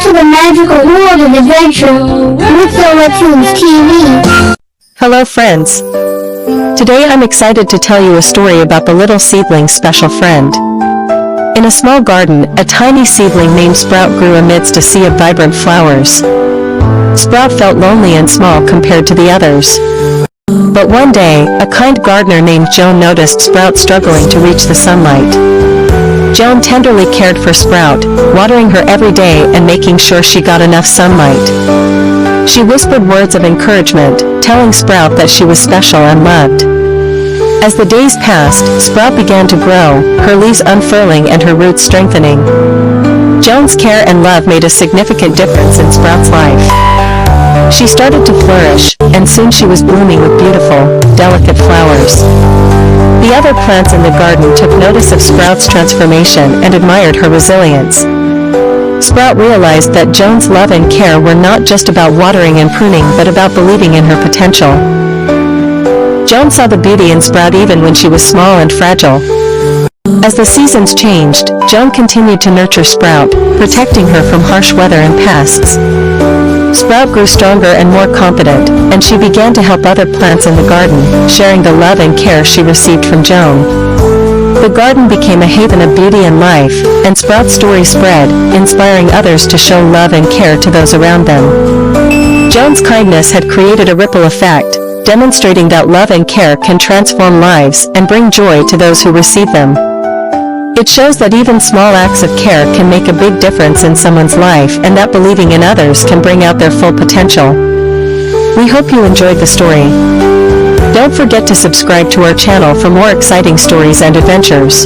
to the magical world of adventure with Teletoons TV. Hello friends. Today I'm excited to tell you a story about the little seedling's special friend. In a small garden, a tiny seedling named Sprout grew amidst a sea of vibrant flowers. Sprout felt lonely and small compared to the others. But one day, a kind gardener named Joan noticed Sprout struggling to reach the sunlight. Joan tenderly cared for Sprout, watering her every day and making sure she got enough sunlight. She whispered words of encouragement, telling Sprout that she was special and loved. As the days passed, Sprout began to grow, her leaves unfurling and her roots strengthening. Joan's care and love made a significant difference in Sprout's life. She started to flourish, and soon she was blooming with beautiful, delicate flowers. The other plants in the garden took notice of Sprout's transformation and admired her resilience. Sprout realized that Joan's love and care were not just about watering and pruning but about believing in her potential. Joan saw the beauty in Sprout even when she was small and fragile. As the seasons changed, Joan continued to nurture Sprout, protecting her from harsh weather and pests. Sprout grew stronger and more confident, and she began to help other plants in the garden, sharing the love and care she received from Joan. The garden became a haven of beauty and life, and Sprout's story spread, inspiring others to show love and care to those around them. Joan's kindness had created a ripple effect, demonstrating that love and care can transform lives and bring joy to those who receive them. It shows that even small acts of care can make a big difference in someone's life and that believing in others can bring out their full potential. We hope you enjoyed the story. Don't forget to subscribe to our channel for more exciting stories and adventures.